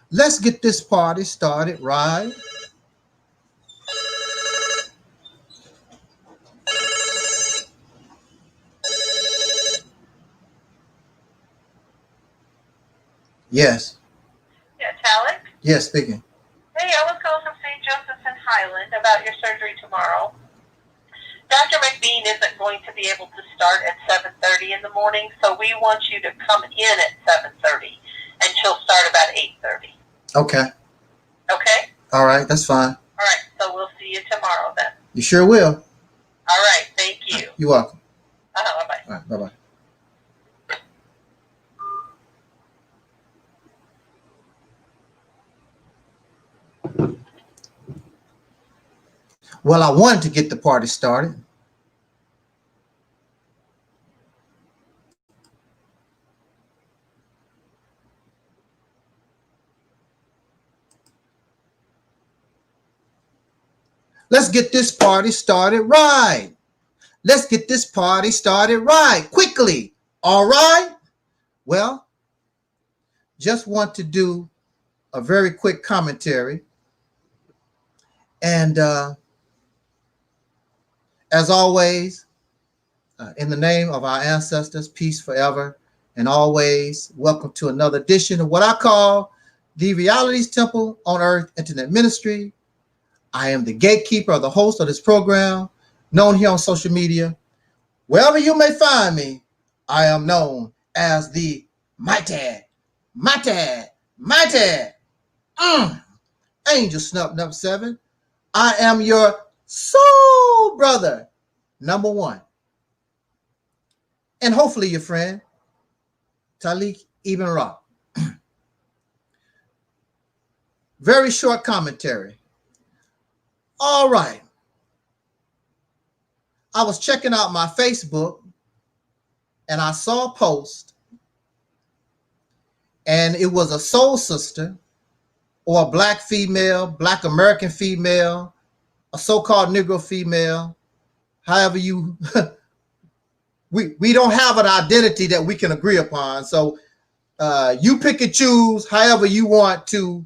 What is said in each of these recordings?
Let's get this party started, right? Yes. Yeah, Taalik? Yes, speaking. Hey, I was calling from St. Joseph's in Highland about your surgery tomorrow. Dr. McBean isn't going to be able to start at 7:30 in the morning, so we want you to come in at 7:30, and she'll start about 8:30. Okay. Okay? All right, that's fine. All right, so we'll see you tomorrow then. You sure will. All right, thank you. You're welcome. Bye-bye. All right, bye-bye. Well, I wanted to get the party started. Let's get this party started right. Let's get this party started right, quickly. All right? Well, just want to do a very quick commentary. And as always, in the name of our ancestors, peace forever and always. Welcome to another edition of what I call the Reality's Temple on Earth Internet Ministry. I am the gatekeeper, the host of this program, known here on social media. Wherever you may find me, I am known as the mighty Angel Snuff number 7. I am your soul brother, number 1. And hopefully your friend, Taalik Ibn'rad. Very short commentary. All right. I was checking out my Facebook and I saw a post, and it was a soul sister or a black female, black American female, a so-called Negro female, however you, we don't have an identity that we can agree upon. So you pick and choose however you want to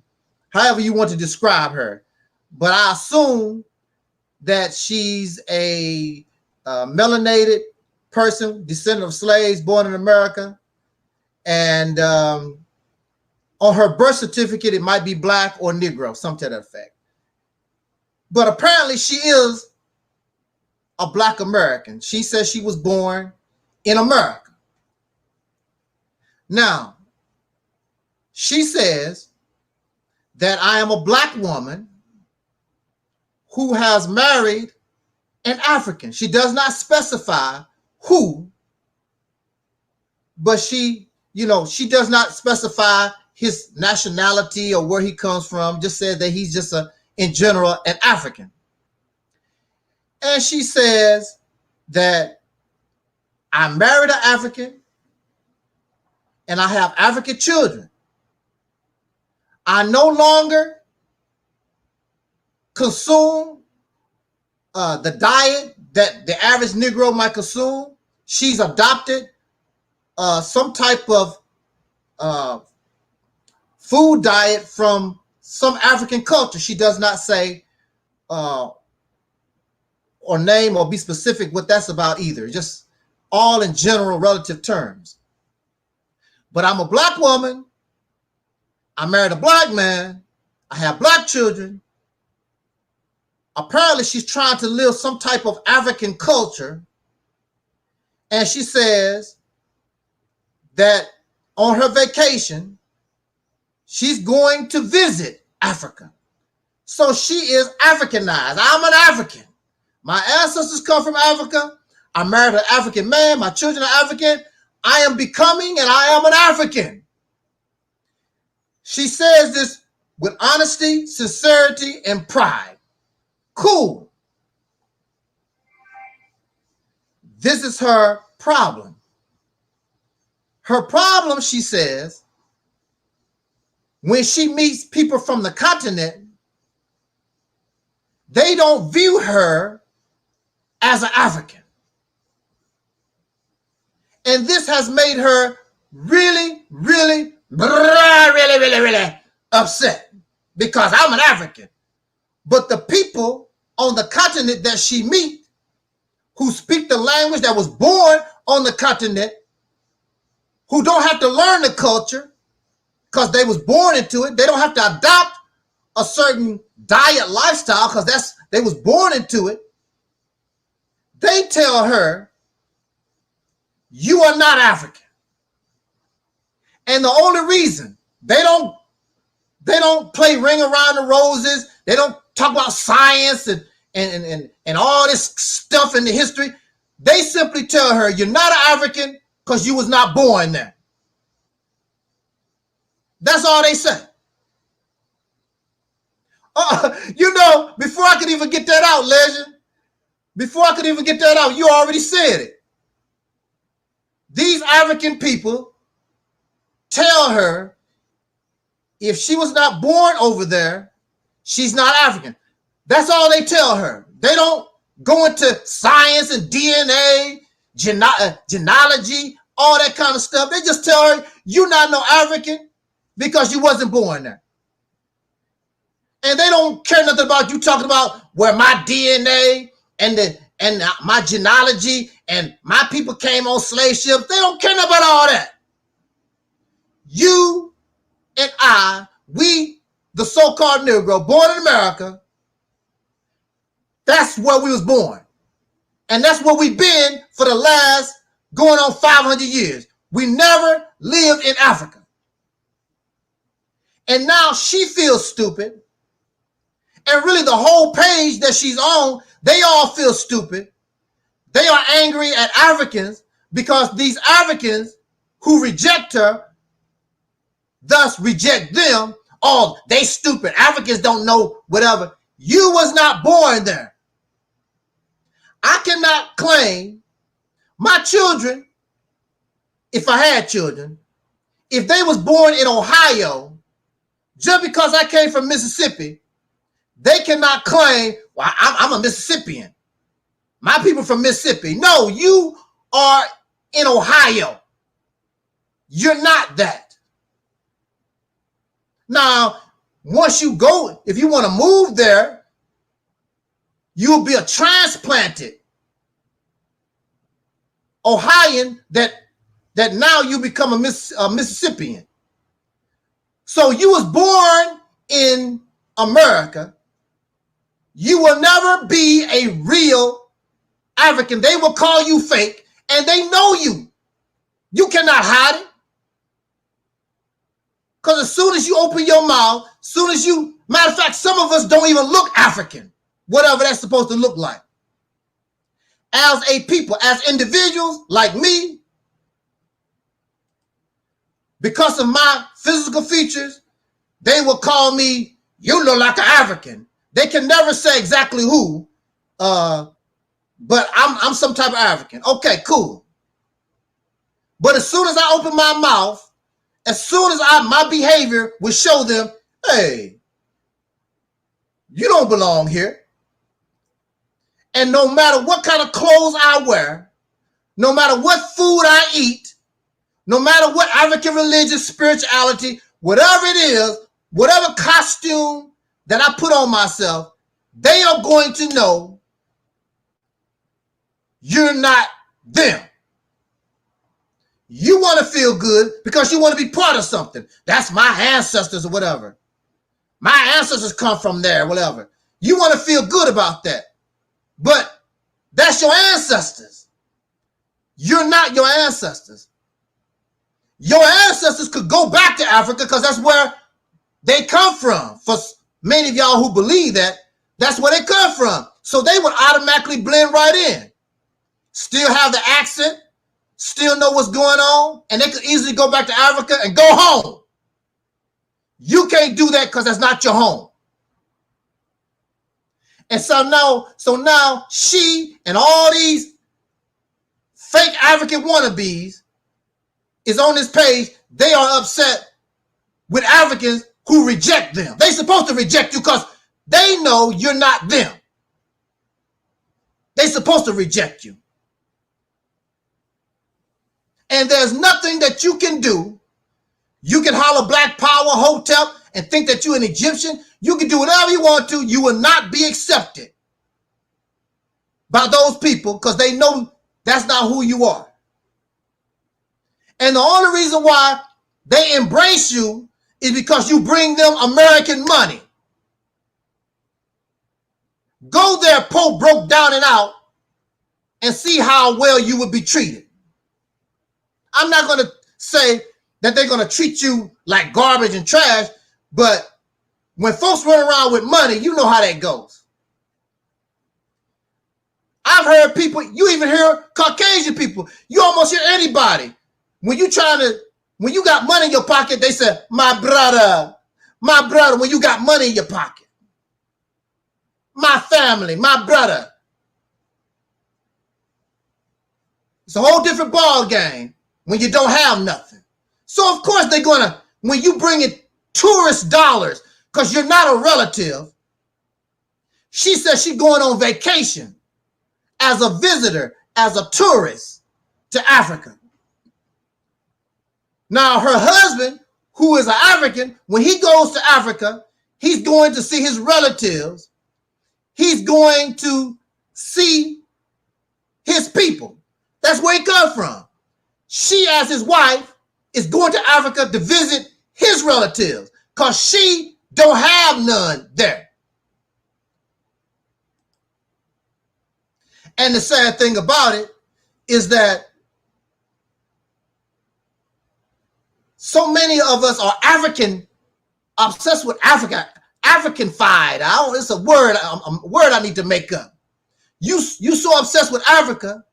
describe her. But I assume that she's a melanated person, descendant of slaves, born in America. And on her birth certificate, it might be black or Negro, something to that effect. But apparently she is a black American. She says she was born in America. Now, she says that I am a black woman who has married an African. She does not specify who, but she does not specify his nationality or where he comes from, just said that he's just in general, an African. And she says that I married an African and I have African children. I no longer consume the diet that the average Negro might consume. She's adopted some type of food diet from some African culture. She does not say or name or be specific what that's about either. Just all in general relative terms. But I'm a black woman. I married a black man. I have black children. Apparently, she's trying to live some type of African culture. And she says that on her vacation, she's going to visit Africa. So she is Africanized. I'm an African. My ancestors come from Africa. I married an African man. My children are African. I am becoming and I am an African. She says this with honesty, sincerity, and pride. Cool. This is her problem. Her problem, she says, when she meets people from the continent, they don't view her as an African. And this has made her really upset because I'm an African. But the people on the continent that she meet, who speak the language that was born on the continent, who don't have to learn the culture because they was born into it. They don't have to adopt a certain diet lifestyle because they was born into it. They tell her, you are not African. And the only reason they don't play Ring Around the Roses, they don't talk about science and all this stuff in the history. They simply tell her, you're not an African because you was not born there. That's all they say. Before I could even get that out, Legend, before I could even get that out, you already said it. These African people tell her if she was not born over there, she's not African. That's all they tell her. They don't go into science and DNA, genealogy, all that kind of stuff. They just tell her, you're not no African because you wasn't born there. And they don't care nothing about you talking about where my DNA and my genealogy and my people came on slave ships. They don't care about all that. You and I, we, the so-called Negro, born in America, that's where we was born. And that's where we've been for the last going on 500 years. We never lived in Africa. And now she feels stupid. And really the whole page that she's on, they all feel stupid. They are angry at Africans because these Africans who reject her, thus reject them. Oh, they stupid. Africans don't know whatever. You was not born there. I cannot claim my children, if I had children, if they was born in Ohio, just because I came from Mississippi, they cannot claim, well, I'm a Mississippian. My people from Mississippi. No, you are in Ohio. You're not that. Now, once you go, if you want to move there, you'll be a transplanted Ohioan that now you become a Mississippian. So you was born in America. You will never be a real African. They will call you fake, and they know you. You cannot hide it. Because as soon as you open your mouth, matter of fact, some of us don't even look African, whatever that's supposed to look like. As a people, as individuals like me, because of my physical features, they will call me, you look like an African. They can never say exactly who, but I'm some type of African. Okay, cool. But as soon as I open my mouth, as soon as my behavior will show them, hey, you don't belong here. And no matter what kind of clothes I wear, no matter what food I eat, no matter what African religion, spirituality, whatever it is, whatever costume that I put on myself, they are going to know you're not them. You want to feel good because you want to be part of something. That's my ancestors or whatever. My ancestors come from there, whatever. You want to feel good about that. But that's your ancestors. You're not your ancestors. Your ancestors could go back to Africa because that's where they come from. For many of y'all who believe that, that's where they come from. So they would automatically blend right in. Still have the accent, still know what's going on, and they could easily go back to Africa and go home. You can't do that because that's not your home. And so now she and all these fake African wannabes is on this page. They are upset with Africans who reject them. They're supposed to reject you because they know you're not them. They're supposed to reject you. And there's nothing that you can do. You can holler Black Power, Hotel, and think that you're an Egyptian, you can do whatever you want to. You will not be accepted by those people because they know that's not who you are. And the only reason why they embrace you is because you bring them American money. Go there, poor, broke, down and out, and see how well you would be treated. I'm not going to say that they're going to treat you like garbage and trash, but when folks run around with money, you know how that goes. I've heard people, you even hear Caucasian people, you almost hear anybody. When you got money in your pocket, they say, my brother, when you got money in your pocket. My family, my brother. It's a whole different ball game when you don't have nothing. So of course they're gonna, when you bring in tourist dollars, because you're not a relative, she says she's going on vacation as a visitor, as a tourist to Africa. Now her husband, who is an African, when he goes to Africa, he's going to see his relatives. He's going to see his people. That's where he comes from. She, as his wife, is going to Africa to visit his relatives because she don't have none there. And the sad thing about it is that so many of us are African, obsessed with Africa, Africanified. It's a word I need to make up. You so obsessed with Africa,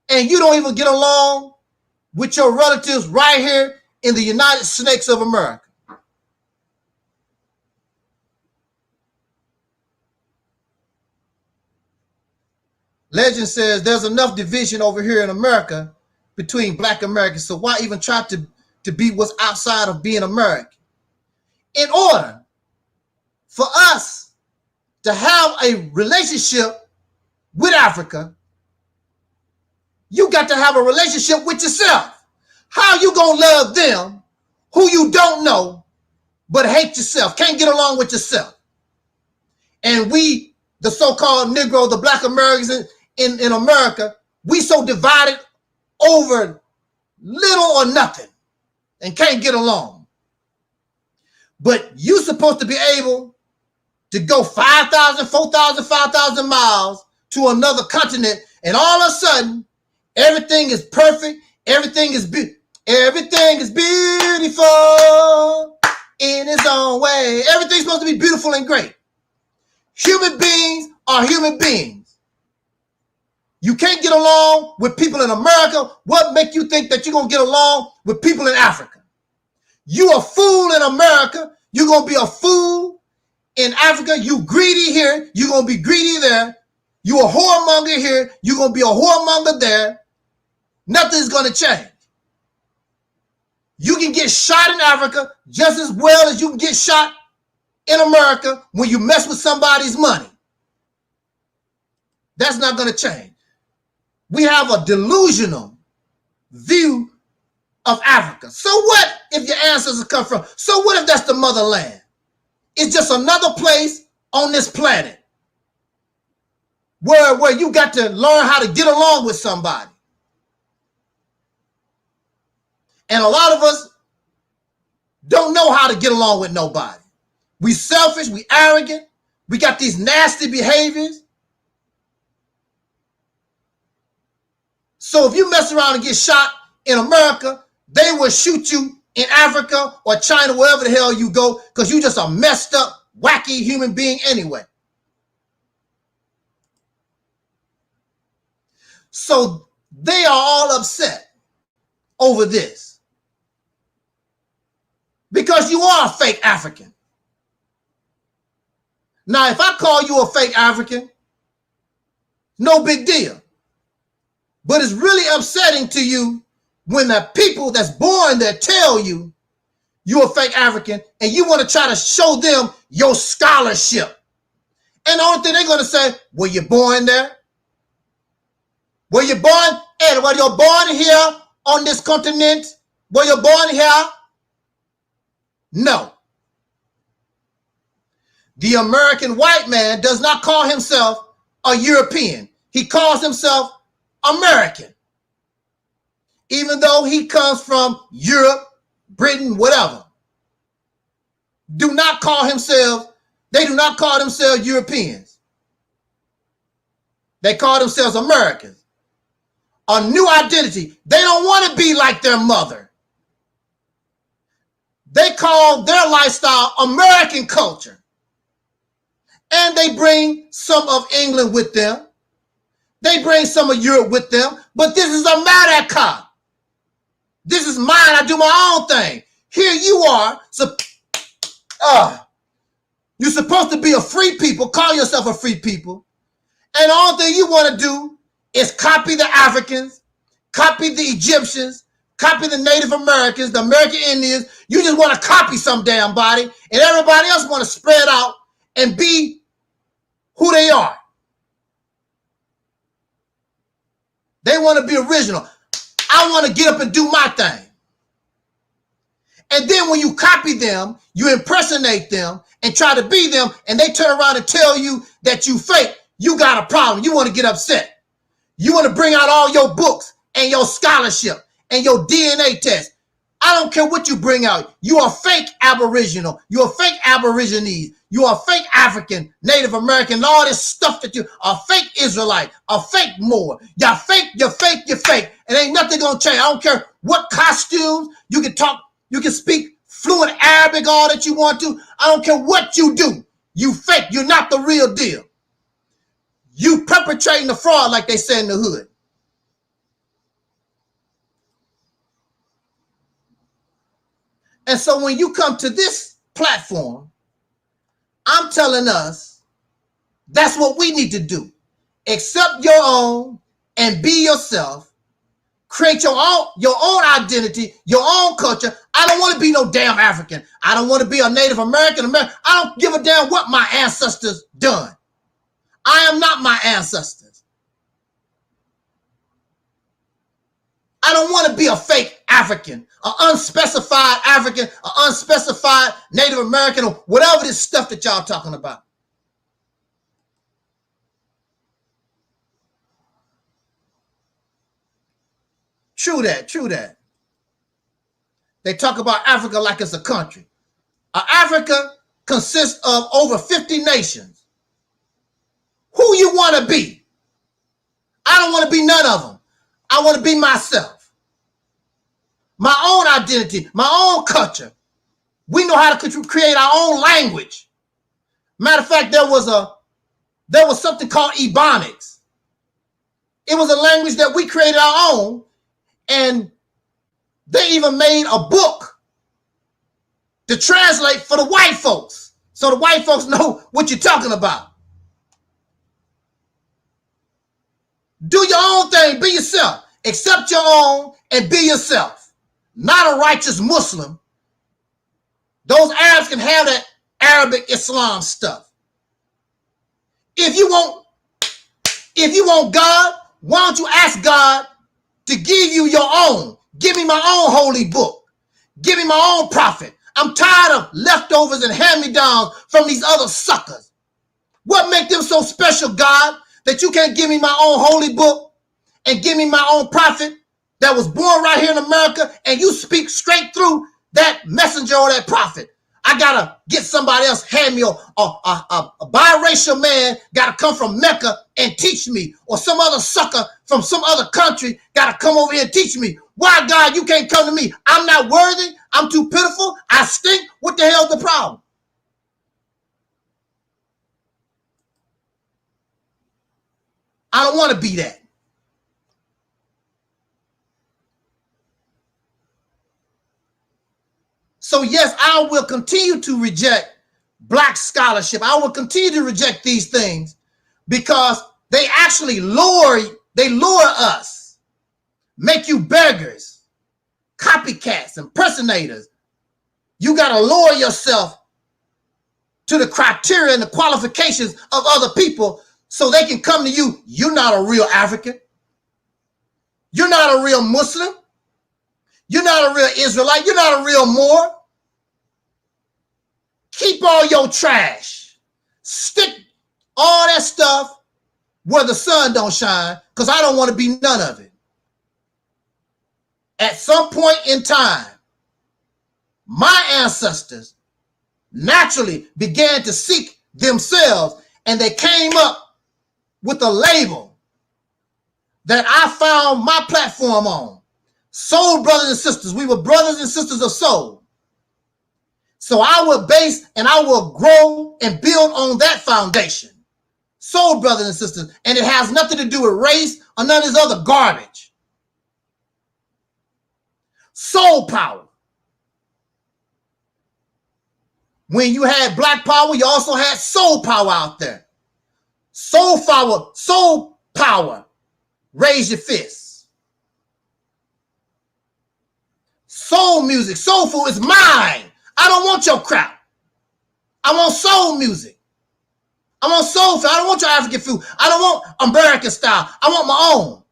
and you don't even get along with your relatives right here in the United States of America. Legend says there's enough division over here in America between Black Americans, so why even try to be what's outside of being American? In order for us to have a relationship with Africa, you got to have a relationship with yourself. How you gonna love them who you don't know but hate yourself, can't get along with yourself? And we, the so-called Negro, the Black Americans in America, we so divided over little or nothing and can't get along. But you supposed to be able to go 5,000, 4,000, 5,000 miles to another continent, and all of a sudden, everything is perfect. Everything is beautiful in its own way. Everything's supposed to be beautiful and great. Human beings are human beings. You can't get along with people in America. What make you think that you're going to get along with people in Africa? You a fool in America. You're going to be a fool in Africa. You greedy here. You're going to be greedy there. You a whoremonger here. You're going to be a whoremonger there. Nothing's going to change. You can get shot in Africa just as well as you can get shot in America when you mess with somebody's money. That's not going to change. We have a delusional view of Africa. So what if your ancestors come from? So what if that's the motherland? It's just another place on this planet where you got to learn how to get along with somebody. And a lot of us don't know how to get along with nobody. We selfish, we arrogant, we got these nasty behaviors. So if you mess around and get shot in America, they will shoot you in Africa or China, wherever the hell you go, because you just a messed up, wacky human being anyway. So they are all upset over this because you are a fake African. Now, if I call you a fake African, no big deal. But it's really upsetting to you when the people that's born there tell you you're a fake African and you want to try to show them your scholarship. And the only thing they're going to say, were you born there? Were you born? Hey, were you born here on this continent? Were you born here? No. The American white man does not call himself a European. He calls himself American. Even though he comes from Europe, Britain, whatever. They do not call themselves Europeans. They call themselves Americans. A new identity. They don't want to be like their mother. They call their lifestyle American culture. And they bring some of England with them. They bring some of Europe with them. But this is America. This is mine. I do my own thing. Here you are. You're supposed to be a free people. Call yourself a free people. And the only thing you want to do is copy the Africans, copy the Egyptians, copy the Native Americans, the American Indians. You just want to copy some damn body, and everybody else want to spread out and be who they are. They want to be original. I want to get up and do my thing. And then when you copy them, you impersonate them and try to be them, and they turn around and tell you that you fake, you got a problem. You want to get upset. You want to bring out all your books and your scholarship and your DNA test. I don't care what you bring out. You are fake Aboriginal. You are fake Aborigines. You are fake African, Native American, all this stuff that you are fake Israelite, a fake Moor. You're fake, you're fake, you're fake. And ain't nothing gonna change. I don't care what costumes. You can talk, you can speak fluent Arabic all that you want to. I don't care what you do. You fake. You're not the real deal. You perpetrating the fraud, like they say in the hood. And so when you come to this platform, I'm telling us that's what we need to do. Accept your own and be yourself. Create your own identity, your own culture. I don't want to be no damn African. I don't want to be a Native American. I don't give a damn what my ancestors done. I am not my ancestors. I don't want to be a fake African, an unspecified African, an unspecified Native American, or whatever this stuff that y'all talking about. True that, true that. They talk about Africa like it's a country. Africa consists of over 50 nations. Who you want to be? I don't want to be none of them. I want to be myself. My own identity, my own culture. We know how to create our own language. Matter of fact, there was something called Ebonics. It was a language that we created our own, and they even made a book to translate for the white folks, so the white folks know what you're talking about. Do your own thing, be yourself. Accept your own and be yourself. Not a righteous Muslim. Those Arabs can have that Arabic Islam stuff. If you want God, why don't you ask God to give you your own? Give me my own holy book. Give me my own prophet. I'm tired of leftovers and hand-me-downs from these other suckers. What make them so special, God, that you can't give me my own holy book and give me my own prophet that was born right here in America, and you speak straight through that messenger or that prophet? I gotta get somebody else, hand me a biracial man, gotta come from Mecca and teach me, or some other sucker from some other country gotta come over here and teach me. Why, God, you can't come to me? I'm not worthy. I'm too pitiful. I stink. What the hell's the problem? I don't want to be that. So yes, I will continue to reject black scholarship. I will continue to reject these things because they actually lure us, make you beggars, copycats, impersonators. You got to lower yourself to the criteria and the qualifications of other people so they can come to you. You're not a real African. You're not a real Muslim. You're not a real Israelite. You're not a real Moor. Keep all your trash. Stick all that stuff where the sun don't shine, because I don't want to be none of it. At some point in time, my ancestors naturally began to seek themselves, and they came up with a label that I found my platform on. Soul brothers and sisters. We were brothers and sisters of soul. So I will base and I will grow and build on that foundation. Soul brothers and sisters. And it has nothing to do with race or none of this other garbage. Soul power. When you had black power, you also had soul power out there. Soul power. Raise your fists. Soul music, soul food is mine. I don't want your crap. I want soul music. I want soul food. I don't want your African food. I don't want American style. I want my own.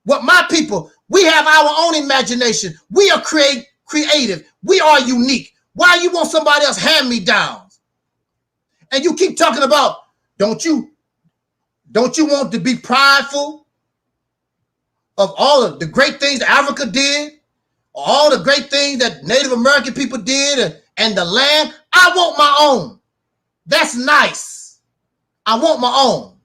What my people, we have our own imagination. We are creative. We are unique. Why you want somebody else hand-me-downs? And you keep talking about, don't you want to be prideful of all of the great things that Africa did, all the great things that Native American people did, and the land? I want my own. That's nice. I want my own.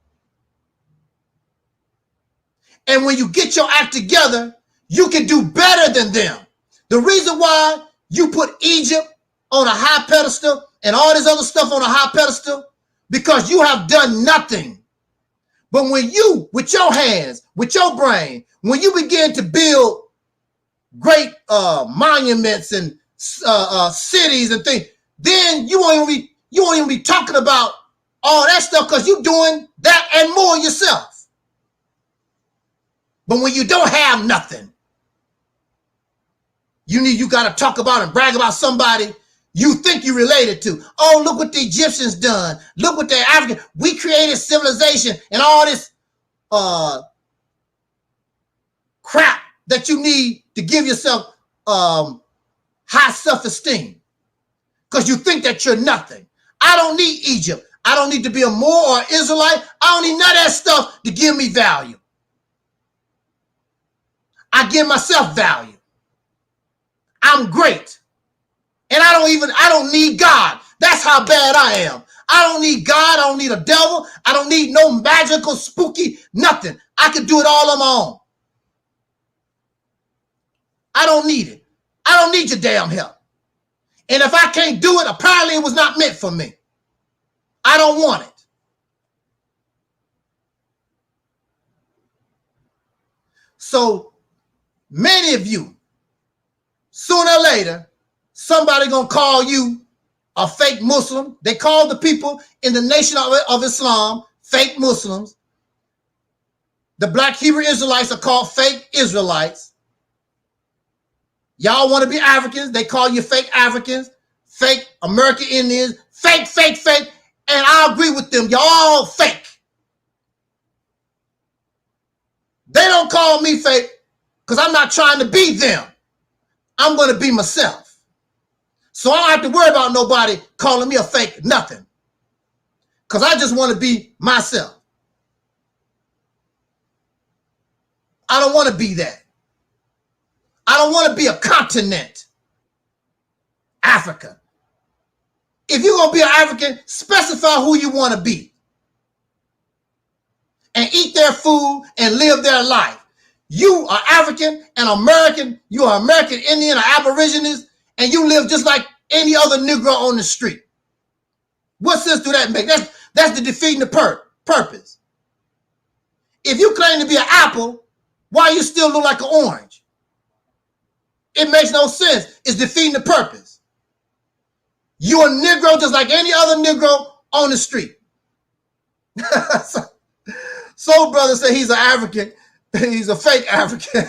And when you get your act together, you can do better than them. The reason why you put Egypt on a high pedestal and all this other stuff on a high pedestal, because you have done nothing. But when you, with your hands, with your brain, when you begin to build great monuments and cities and things, then you won't even be talking about all that stuff, because you're doing that and more yourself. But when you don't have nothing, you got to talk about and brag about somebody you think you related to. Oh, look what the Egyptians done. Look what the African, we created civilization and all this crap that you need to give yourself high self-esteem, because you think that you're nothing. I don't need Egypt. I don't need to be a Moor or Israelite. I don't need none of that stuff to give me value. I give myself value. I'm great. And I don't need God. That's how bad I am. I don't need God. I don't need a devil. I don't need no magical, spooky, nothing. I can do it all on my own. I don't need it. I don't need your damn help. And if I can't do it, apparently it was not meant for me. I don't want it. So many of you, sooner or later, somebody gonna call you a fake Muslim. They call the people in the nation of Islam fake Muslims. The black Hebrew Israelites are called fake Israelites. Y'all want to be Africans, they call you fake Africans, fake American Indians, fake. And I agree with them. Y'all all fake. They don't call me fake because I'm not trying to be them. I'm going to be myself. So I don't have to worry about nobody calling me a fake nothing, because I just want to be myself. I don't want to be that. I don't want to be a continent. Africa. If you're going to be an African, specify who you want to be. And eat their food and live their life. You are African and American. You are American Indian or Aborigines, and you live just like any other Negro on the street. What sense do that make? That's the defeating the purpose. If you claim to be an apple, why you still look like an orange? It makes no sense. It's defeating the purpose. You're a Negro just like any other Negro on the street. Soul brother said he's an African. He's a fake African.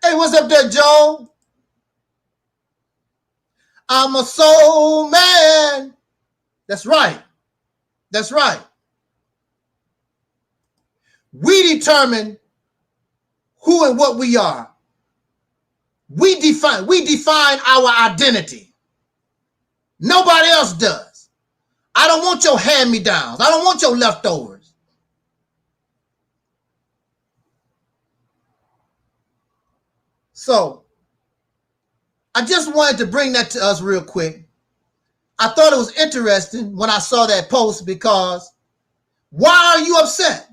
Hey, what's up there, Joe? I'm a soul man. That's right. That's right. We determine who and what we are. We define our identity. Nobody else does. I don't want your hand-me-downs. I don't want your leftovers. So I just wanted to bring that to us real quick. I thought it was interesting when I saw that post because why are you upset?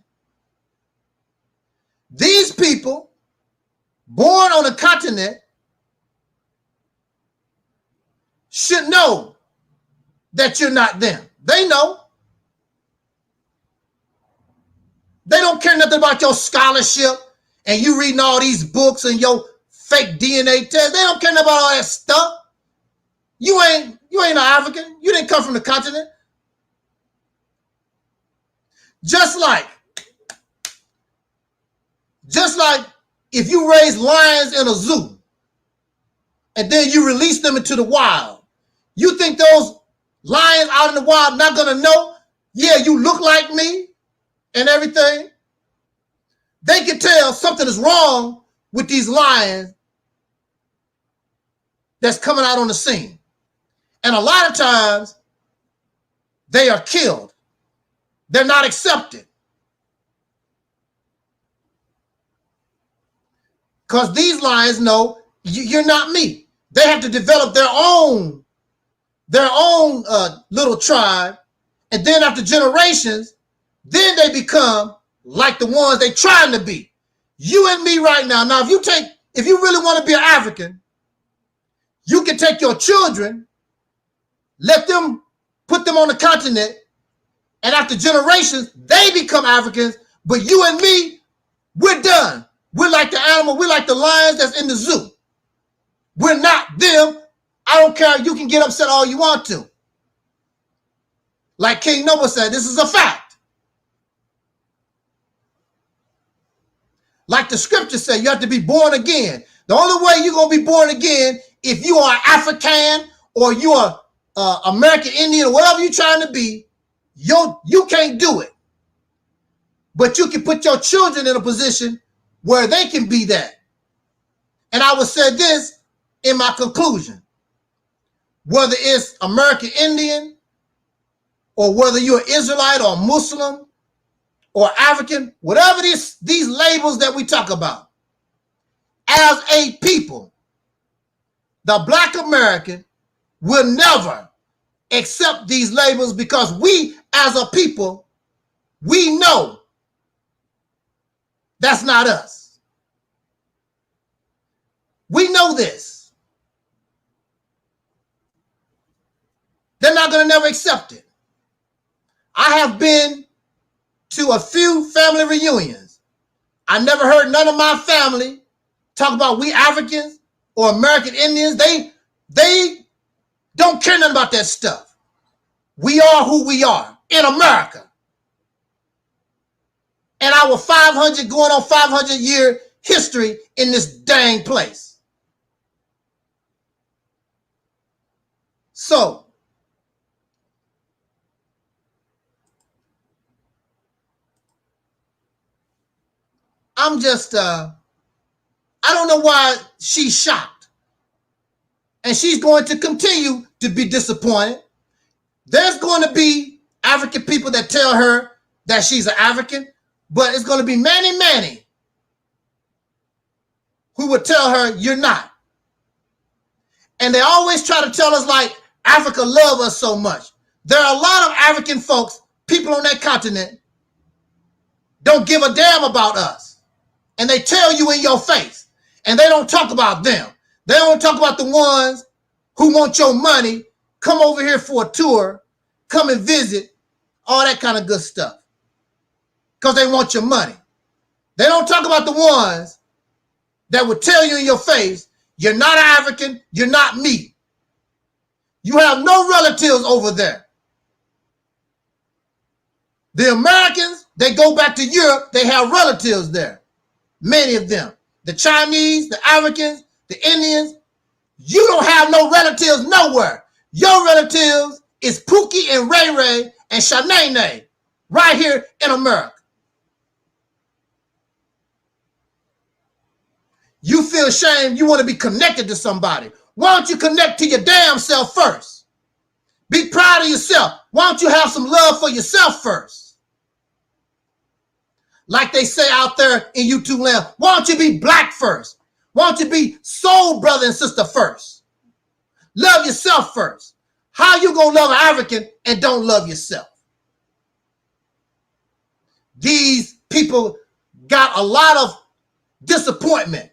These people born on a continent should know that you're not them. They know. They don't care nothing about your scholarship and you reading all these books and your fake DNA test. They don't care nothing about all that stuff. You ain't an African. You didn't come from the continent. Just like if you raise lions in a zoo and then you release them into the wild, you think those lions out in the wild not going to know, yeah, you look like me and everything? They can tell something is wrong with these lions that's coming out on the scene. And a lot of times they are killed. They're not accepted. Because these lions know you're not me. They have to develop their own little tribe. And then after generations, then they become like the ones they're trying to be. You and me right now. Now, if you really want to be an African, you can take your children, put them on the continent, and after generations, they become Africans. But you and me, we're done. We're like the animal. We're like the lions that's in the zoo. We're not them. I don't care. You can get upset all you want to. Like King Noble said, this is a fact. Like the scripture said, you have to be born again. The only way you're going to be born again, if you are African or you are American Indian or whatever you're trying to be, you can't do it. But you can put your children in a position where they can be that. And I would say this in my conclusion. Whether it's American Indian or whether you're Israelite or Muslim or African, whatever these labels that we talk about, as a people, the Black American will never accept these labels because we as a people, we know that's not us. We know this. They're not going to never accept it. I have been to a few family reunions. I never heard none of my family talk about we Africans or American Indians. They don't care nothing about that stuff. We are who we are in America. And our 500 going on 500 year history in this dang place. So I'm just I don't know why she's shocked. And she's going to continue to be disappointed. There's going to be African people that tell her that she's an African, but it's going to be many who would tell her you're not. And they always try to tell us like Africa love us so much. There are a lot of African folks, people on that continent, don't give a damn about us. And they tell you in your face. And they don't talk about them. They don't talk about the ones who want your money, come over here for a tour, come and visit, all that kind of good stuff. Because they want your money. They don't talk about the ones that would tell you in your face, you're not African, you're not me. You have no relatives over there. The Americans, they go back to Europe, they have relatives there. Many of them. The Chinese, the Africans, the Indians, you don't have no relatives nowhere. Your relatives is Pookie and Ray Ray and Shanae right here in America. You feel ashamed, you want to be connected to somebody. Why don't you connect to your damn self first? Be proud of yourself. Why don't you have some love for yourself first? Like they say out there in YouTube land, why don't you be black first? Why don't you be soul brother and sister first? Love yourself first. How you gonna love an African and don't love yourself? These people got a lot of disappointment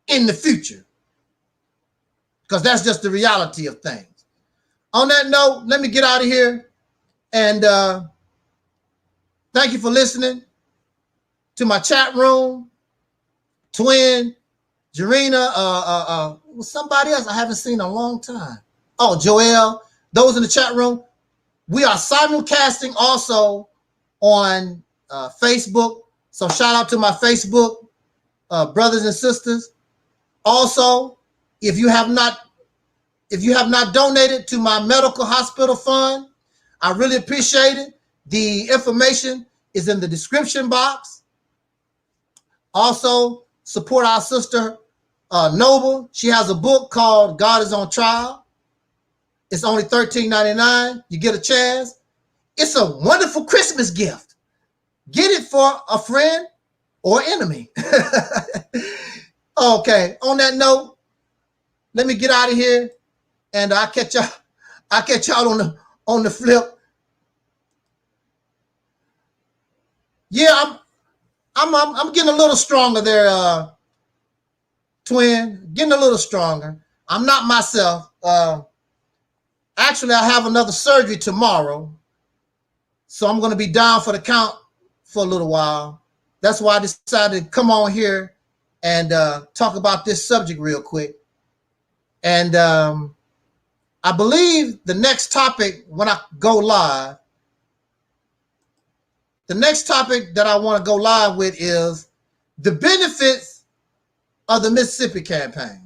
in the future, because that's just the reality of things. On that note, let me get out of here, and thank you for listening to my chat room. Twin, Jarena, somebody else I haven't seen in a long time. Oh, Joel, those in the chat room. We are simulcasting also on Facebook. So shout out to my Facebook brothers and sisters. Also, if you have not donated to my medical hospital fund, I really appreciate it. The information is in the description box. Also, support our sister Noble. She has a book called God is on Trial. It's only $13.99. You get a chance. It's a wonderful Christmas gift. Get it for a friend or enemy. Okay, on that note, let me get out of here, and I'll catch y'all on the flip. Yeah, I'm getting a little stronger there, Twin. Getting a little stronger. I'm not myself. Actually, I have another surgery tomorrow, so I'm going to be down for the count for a little while. That's why I decided to come on here and talk about this subject real quick. And I believe the next topic, when I go live, the next topic that I want to go live with is the benefits of the Mississippi campaign.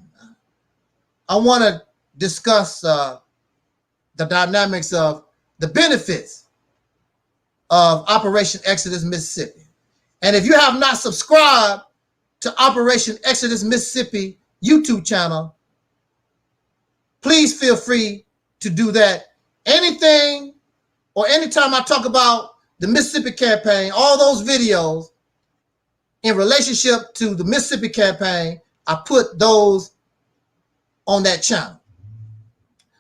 I want to discuss the dynamics of the benefits of Operation Exodus Mississippi. And if you have not subscribed to Operation Exodus Mississippi YouTube channel, please feel free to do that. Anything or anytime I talk about the Mississippi campaign, all those videos in relationship to the Mississippi campaign, I put those on that channel.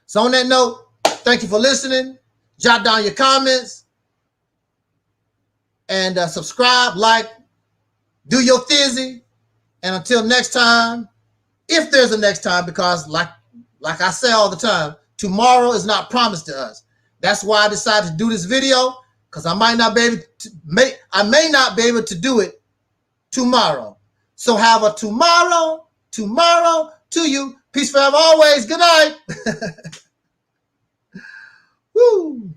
So on that note, thank you for listening. Jot down your comments and subscribe, like, do your thizzy. And until next time, if there's a next time, because like I say all the time, tomorrow is not promised to us. That's why I decided to do this video, because I may not be able to do it tomorrow. So have a tomorrow to you. Peace forever always. Good night. Woo.